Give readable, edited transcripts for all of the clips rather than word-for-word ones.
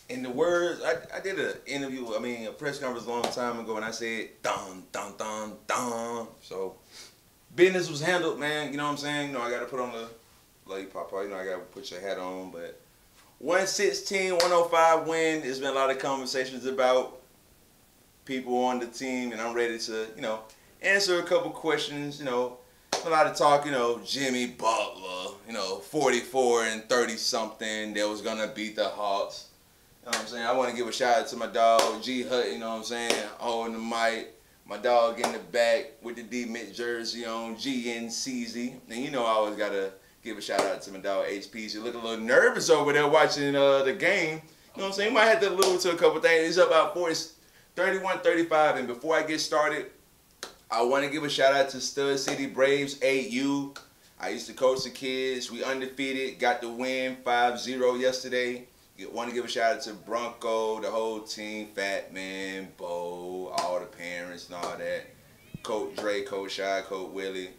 In the words, I did an interview, a press conference a long time ago, and I said, dun, dun, dun, dun. So, business was handled, man. You know what I'm saying? You know, I got to put on the, like, Papa, you know, I got to put your hat on. But 116-105 win. There's been a lot of conversations about people on the team, and I'm ready to, you know, answer a couple questions, you know. A lot of talk, you know, Jimmy Butler, you know, 44 and 30-something that was going to beat the Hawks. You know what I'm saying? I want to give a shout out to my dog, G Hutton, you know what I'm saying? Holding the mic. My dog in the back with the D-Mint jersey on, GNCZ. And you know I always got to give a shout out to my dog, HP. You look a little nervous over there watching the game. You know what I'm saying? You might have to allude to a couple things. It's about 31-35. And before I get started, I want to give a shout out to Stud City Braves 8U. I used to coach the kids. We undefeated, got the win 5-0 yesterday. Want to give a shout out to Bronco, the whole team, Fat Man, Bo, all the parents and all that. Coach Dre, Coach Shy, Coach Willie.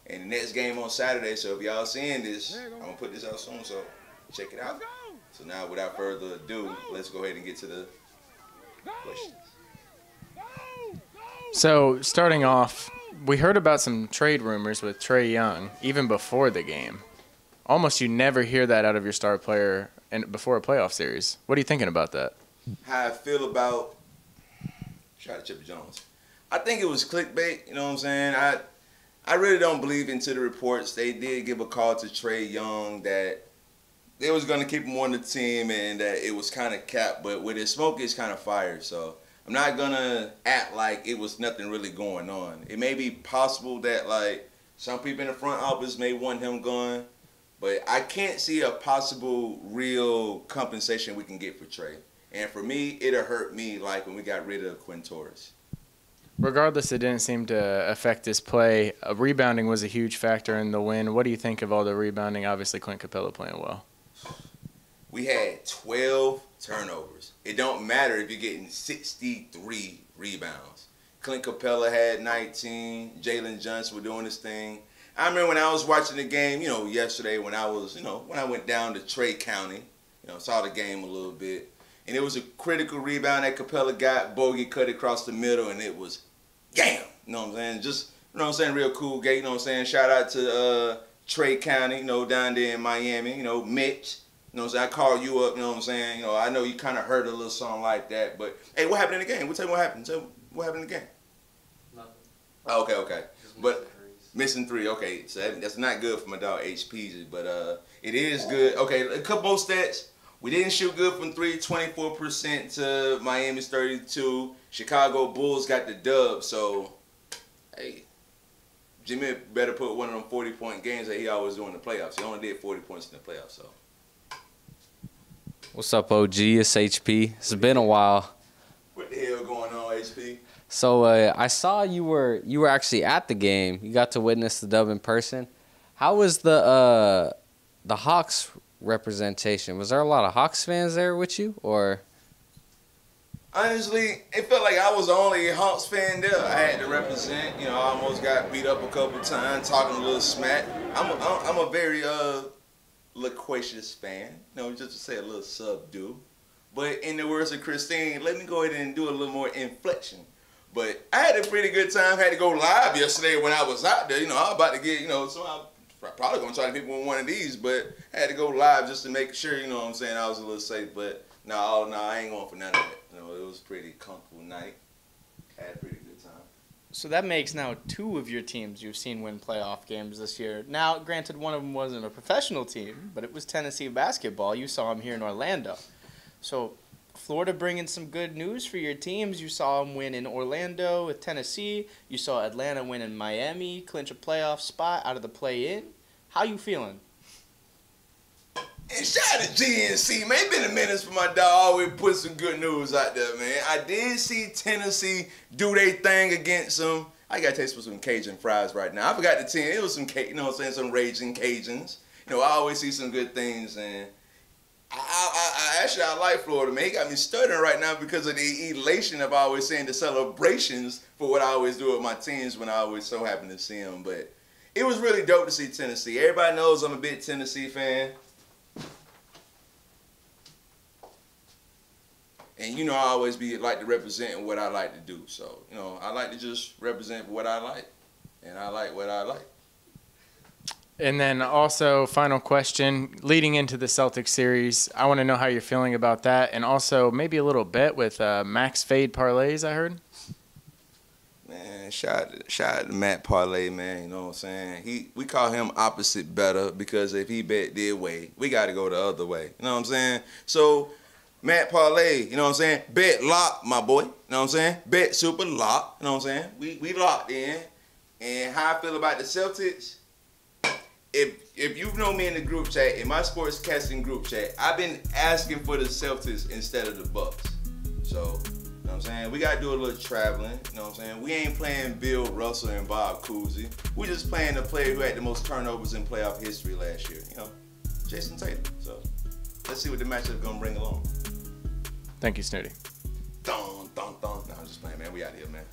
And the next game on Saturday, so if y'all seeing this, I'm going to put this out soon, so check it out. So now, without further ado, let's go ahead and get to the questions. So, starting off, we heard about some trade rumors with Trae Young, even before the game. Almost you never hear that out of your star player before a playoff series. What are you thinking about that? How I feel about shout out to Chipper Jones. I think it was clickbait, you know what I'm saying? I really don't believe into the reports. They did give a call to Trae Young that they was going to keep him on the team and that it was kind of capped, but with his smoke, it's kind of fire. So I'm not going to act like it was nothing really going on. It may be possible that, like, some people in the front office may want him gone, but I can't see a possible real compensation we can get for Trae. And for me, it'll hurt me like when we got rid of Quinn Torres. Regardless, it didn't seem to affect his play. Rebounding was a huge factor in the win. What do you think of all the rebounding? Obviously, Clint Capella playing well. We had 12 turnovers. It don't matter if you're getting 63 rebounds. Clint Capella had 19. Jalen Johnson was doing his thing. I remember when I was watching the game, you know, yesterday when I was, you know, when I went down to Trae County, you know, saw the game a little bit. And it was a critical rebound that Capella got. Bogey cut across the middle, and it was, damn, you know what I'm saying? Just, you know what I'm saying, real cool game, you know what I'm saying? Shout out to Trae County, you know, down there in Miami, you know, Mitch. You know what I'm saying? I called you up, you know what I'm saying? You know, I know you kind of heard a little song like that, but, hey, what happened in the game? We'll tell you what happened. Tell me what happened in the game. Nothing. Oh, okay. But missing three, okay. So that's not good for my dog HPG, but it is good. Okay, a couple more stats. We didn't shoot good from three, 24% to Miami's 32%. Chicago Bulls got the dub, so, hey, Jimmy better put one of them 40-point games that he always do in the playoffs. He only did 40 points in the playoffs, so. What's up, OG? It's HP. It's been a while. What the hell going on, HP? So I saw you were actually at the game. You got to witness the dub in person. How was the Hawks representation? Was there a lot of Hawks fans there with you, or? Honestly, it felt like I was the only Hawks fan there. I had to represent. You know, I almost got beat up a couple times, talking a little smack. I'm a very loquacious fan. You know, just to say a little subdue. But in the words of Christine, let me go ahead and do a little more inflection. But I had a pretty good time. Had to go live yesterday when I was out there. You know, I was about to get, you know, so I'm probably going to try to people with one of these, but I had to go live just to make sure, you know what I'm saying, I was a little safe. But no, I ain't going for none of that. You know, it was a pretty comfortable night. Had a pretty good time. So that makes now two of your teams you've seen win playoff games this year. Now, granted, one of them wasn't a professional team, but it was Tennessee basketball. You saw them here in Orlando. So Florida bringing some good news for your teams. You saw them win in Orlando with Tennessee. You saw Atlanta win in Miami, clinch a playoff spot out of the play-in. How you feeling? And shout out to GNC, man. It been a minute for my dog. Always put some good news out there, man. I did see Tennessee do their thing against them. I got to taste for some Cajun fries right now. I forgot the team. It was some, you know what I'm saying, some raging Cajuns. You know, I always see some good things, and I like Florida, man. He got me stuttering right now because of the elation of always saying the celebrations for what I always do with my teams when I always so happen to see them. But it was really dope to see Tennessee. Everybody knows I'm a big Tennessee fan. And you know, I always like to represent what I like to do. So, you know, I like to just represent what I like. And I like what I like. And then also, final question, leading into the Celtics series, I want to know how you're feeling about that, and also maybe a little bet with max fade parlays, I heard. Man, shout out to Matt Parlay, man. You know what I'm saying? We call him opposite better because if he bet their way, we got to go the other way. You know what I'm saying? So, Matt Parlay, you know what I'm saying? Bet lock, my boy. You know what I'm saying? Bet super lock. You know what I'm saying? We locked in. And how I feel about the Celtics, if you know me in the group chat, in my sports casting group chat, I've been asking for the Celtics instead of the Bucks. So, you know what I'm saying? We got to do a little traveling. You know what I'm saying? We ain't playing Bill Russell and Bob Cousy. We just playing the player who had the most turnovers in playoff history last year. You know, Jason Tatum. So, let's see what the matchup going to bring along. Thank you, Snoody. Dun, dun, dun. No, I'm just playing, man. We out here, man.